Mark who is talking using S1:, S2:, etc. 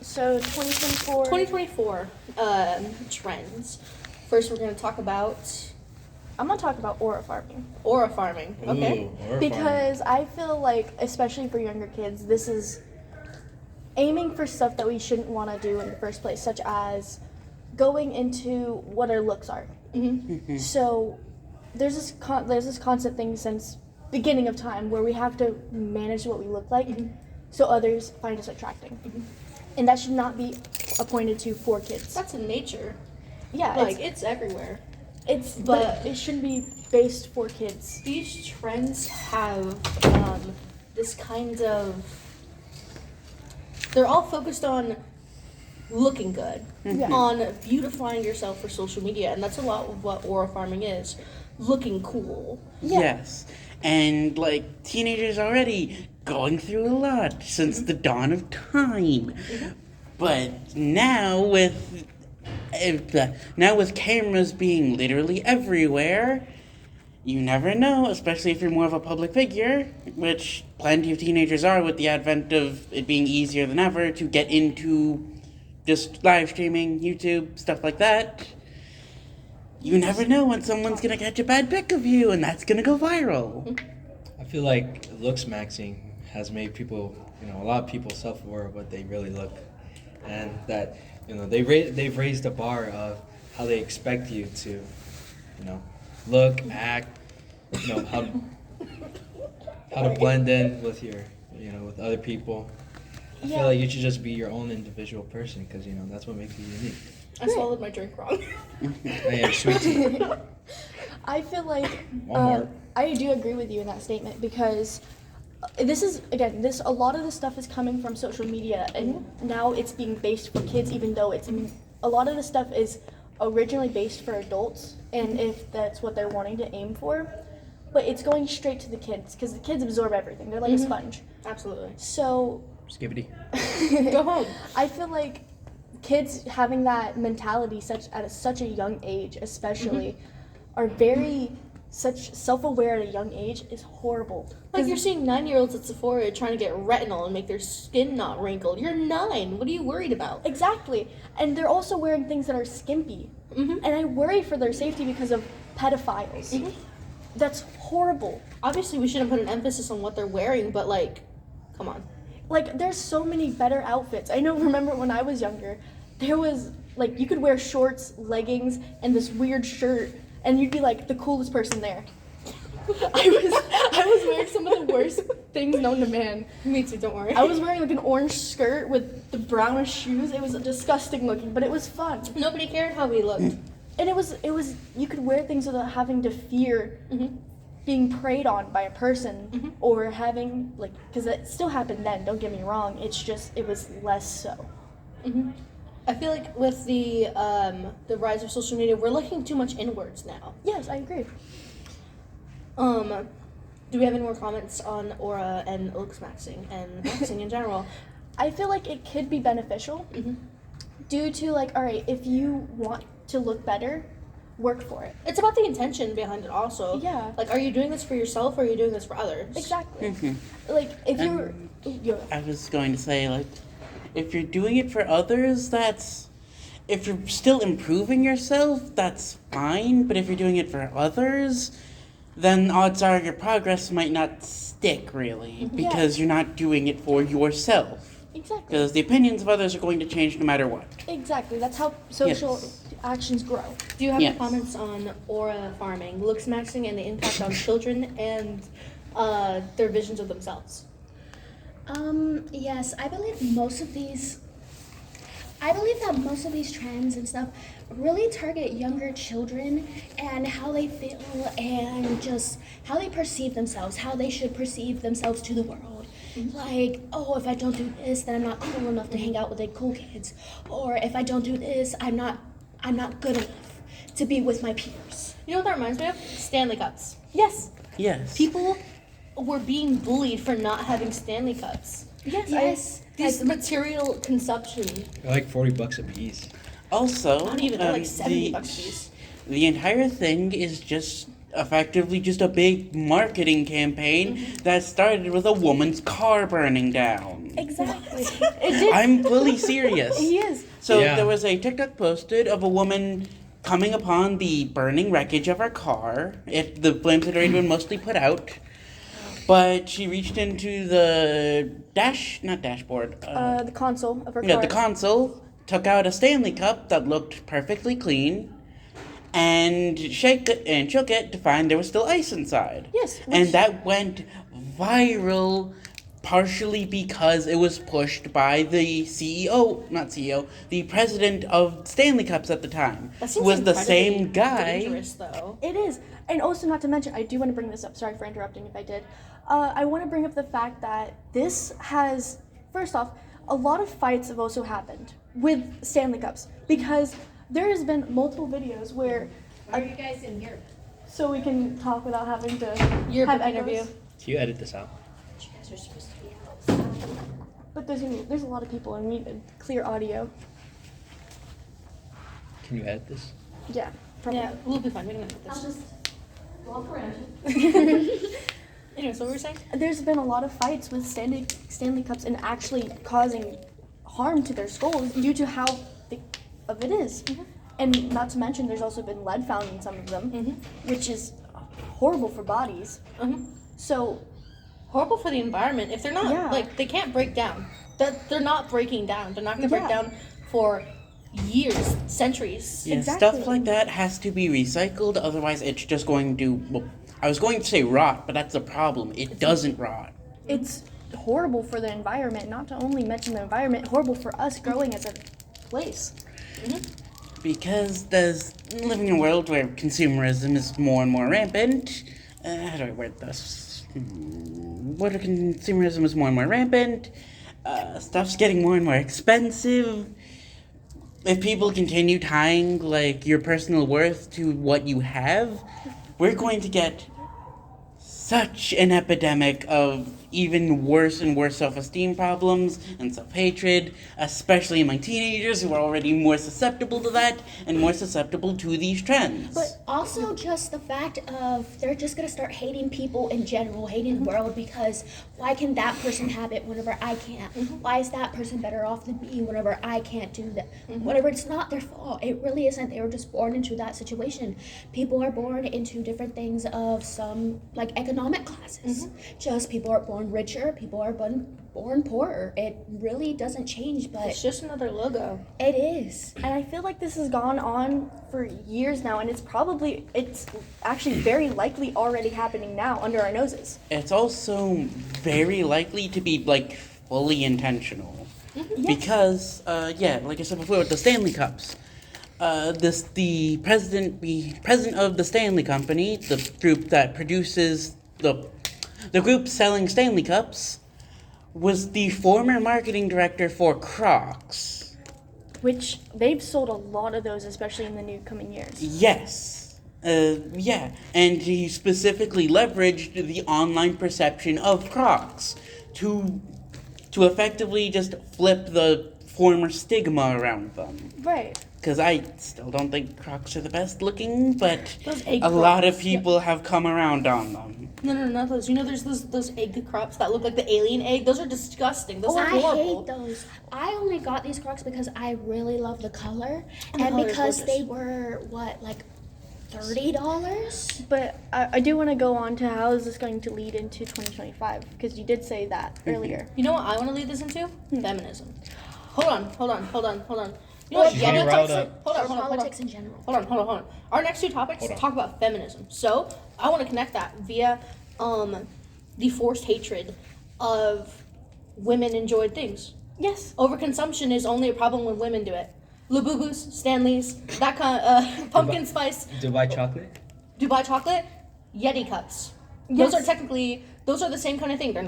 S1: So 2024.
S2: 2024 trends. First, we're going to talk about
S1: I'm gonna talk about aura farming.
S2: aura farming. Okay.
S3: Ooh, aura
S1: Because I feel like, especially for younger kids, this is aiming for stuff that we shouldn't want to do in the first place, such as going into what our looks are. So there's this constant thing since beginning of time where we have to manage what we look like so others find us attracting. And that should not be appointed to for kids.
S2: That's in nature.
S1: Yeah,
S2: Like, it's everywhere.
S1: but it shouldn't be based for kids.
S2: These trends have this kind of... They're all focused on looking good,
S1: Yeah.
S2: on beautifying yourself for social media, and that's a lot of what aura farming is. Looking cool.
S1: Yeah.
S4: Yes. And like teenagers already going through a lot since the dawn of time. But now with cameras being literally everywhere, you never know, especially if you're more of a public figure, which plenty of teenagers are with the advent of it being easier than ever to get into just live streaming, YouTube, stuff like that. You never know when someone's gonna catch a bad pic of you, and that's gonna go viral.
S3: I feel like looks maxing has made people, a lot of people self-aware of what they really look, and that, they've raised the bar of how they expect you to, look, act, how to blend in with your, with other people. I feel like you should just be your own individual person because, that's what makes you unique.
S2: I swallowed my drink wrong.
S3: I am sweet tea.
S1: I feel like
S3: Walmart.
S1: I do agree with you in that statement because a lot of this stuff is coming from social media and now it's being based for kids, even though a lot of the stuff is originally based for adults, and if that's what they're wanting to aim for, but it's going straight to the kids because the kids absorb everything. They're like a sponge.
S2: Absolutely.
S1: So
S3: Skibbity.
S2: Go home.
S1: I feel like kids having that mentality at such a young age, especially, are such self-aware at a young age is horrible.
S2: Like, you're seeing 9-year-olds at Sephora trying to get retinol and make their skin not wrinkled. You're 9. What are you worried about?
S1: Exactly, and they're also wearing things that are skimpy, and I worry for their safety because of pedophiles. That's horrible.
S2: Obviously, we shouldn't put an emphasis on what they're wearing, but, like, come on.
S1: Like, there's so many better outfits. Remember when I was younger, there was, like, you could wear shorts, leggings, and this weird shirt, and you'd be, like, the coolest person there. I was wearing some of the worst things known to man.
S2: Me too, don't worry.
S1: I was wearing, like, an orange skirt with the brownish shoes. It was disgusting looking, but it was fun.
S2: Nobody cared how we looked.
S1: And it was, you could wear things without having to fear being preyed on by a person or having, like, because it still happened then, don't get me wrong, it was less so.
S2: I feel like with the rise of social media, we're looking too much inwards now.
S1: Yes, I agree.
S2: Do we have any more comments on aura and looks maxing and maxing in general?
S1: I feel like it could be beneficial due to, like, all right, if you want to look better, work for it.
S2: It's about the intention behind it also.
S1: Yeah.
S2: Like, are you doing this for yourself or are you doing this for others?
S1: Exactly. Like, if
S4: I was going to say, like, if you're doing it for others, if you're still improving yourself, that's fine. But if you're doing it for others, then odds are your progress might not stick, really. Because you're not doing it for yourself.
S1: Exactly.
S4: Because the opinions of others are going to change no matter what.
S1: Exactly. That's how social actions grow.
S2: Do you have any
S4: Yes.
S2: comments on aura farming, looks maxing, and the impact on children and their visions of themselves?
S5: Yes, I believe that most of these trends and stuff really target younger children and how they feel and just how they perceive themselves, how they should perceive themselves to the world. Like, oh, if I don't do this, then I'm not cool enough to hang out with the cool kids. Or if I don't do this, I'm not good enough to be with my peers.
S2: You know what that reminds me of? Stanley Cups.
S1: Yes.
S4: Yes.
S2: People were being bullied for not having Stanley Cups.
S5: Yes.
S2: These material consumption.
S3: They're like $40 a piece.
S4: Also,
S2: Not even, they're like $70 a piece.
S4: The entire thing is just effectively just a big marketing campaign that started with a woman's car burning down.
S5: Exactly.
S1: It did.
S4: I'm fully serious.
S1: He is.
S4: So
S3: Yeah.
S4: there was a TikTok posted of a woman coming upon the burning wreckage of her car. The flames had already been mostly put out, but she reached into the dashboard.
S1: The console of her
S4: Yeah,
S1: car.
S4: the console, took out a Stanley Cup that looked perfectly clean, and shook it to find there was still ice inside.
S1: Yes,
S4: And
S1: which-
S4: that went viral partially because it was pushed by the the president of Stanley Cups at the time,
S2: That
S4: who
S2: seems
S4: was the
S2: incredibly
S4: same guy.
S2: dangerous, though.
S1: It is. And also, not to mention, I do want to bring this up. Sorry for interrupting if I did. I want to bring up the fact that this has, first off, a lot of fights have also happened with Stanley Cups because there has been multiple videos where.
S6: Why are you guys in here?
S1: So we can talk without having to
S2: Your
S1: have
S2: interview.
S1: echoes.
S3: Can you edit this out?
S6: You guys are supposed to be outside.
S1: But there's a lot of people and we need clear audio.
S3: Can you edit this?
S1: Yeah, probably.
S2: Yeah, we'll be fine. We don't have
S6: I'll
S2: this.
S6: just walk around.
S2: Anyway, so what were we saying?
S1: There's been a lot of fights with Stanley Cups and actually causing harm to their skulls due to how thick of it is. And not to mention, there's also been lead found in some of them, which is horrible for bodies. So,
S2: Horrible for the environment. If they're not
S1: Yeah.
S2: like they can't break down. They're not breaking down. They're not going to break
S1: Yeah.
S2: down for years, centuries.
S4: Yeah,
S1: Exactly.
S4: stuff like that has to be recycled, otherwise it's just going to, well, I was going to say rot, but that's the problem. It doesn't rot.
S1: it's horrible for the environment. Not to only mention the environment, horrible for us growing as a place.
S4: Because there's living in a world where consumerism is more and more rampant. How do I word this? Where consumerism is more and more rampant. Stuff's getting more and more expensive. If people continue tying like your personal worth to what you have, we're going to get such an epidemic of even worse and worse self-esteem problems and self-hatred, especially among teenagers who are already more susceptible to that and more susceptible to these trends.
S5: But also just the fact of they're just gonna start hating people in general, hating the world because why can that person have it whenever I can't? Why is that person better off than me whenever I can't do that? Whatever, it's not their fault. It really isn't. They were just born into that situation. People are born into different things of some like economic classes. Just people are born richer, people are born poorer. It really doesn't change, but
S2: It's just another logo.
S5: it is.
S1: And I feel like this has gone on for years now, and it's actually very likely already happening now under our noses.
S4: It's also very likely to be like fully intentional. Because like I said before with the Stanley Cups. The president of the Stanley Company, the group that produces the group selling Stanley Cups, was the former marketing director for Crocs.
S1: Which they've sold a lot of those, especially in the new coming years.
S4: Yes. And he specifically leveraged the online perception of Crocs to effectively just flip the former stigma around them.
S1: Right.
S4: Because I still don't think Crocs are the best looking, but
S2: Those egg
S4: a lot of
S2: Crocs.
S4: people have come around on them.
S2: No, not those. You know, there's those egg crops that look like the alien egg. Those are disgusting. Those
S5: Oh,
S2: are
S5: I
S2: horrible.
S5: hate those. I only got these Crocs because I really love the color,
S2: And the
S5: and
S2: color's
S5: because
S2: gorgeous.
S5: they were like $30.
S1: But I do want to go on to how is this going to lead into 2025, because you did say that earlier.
S2: You know what I want to lead this into? Feminism. Hold on. You know
S5: Well,
S2: what?
S3: She's getting riled up.
S2: Hold
S5: or
S2: on.
S5: politics in general.
S2: Hold on. Our next two topics
S3: Hold on.
S2: talk about feminism. So I want to connect that via the forced hatred of women enjoyed things.
S1: Yes.
S2: Overconsumption is only a problem when women do it. Labubu's, Stanley's, that kind of pumpkin spice,
S3: Dubai chocolate?
S2: Dubai chocolate, Yeti cups. Those
S1: Yes.
S2: are the same kind of thing. They're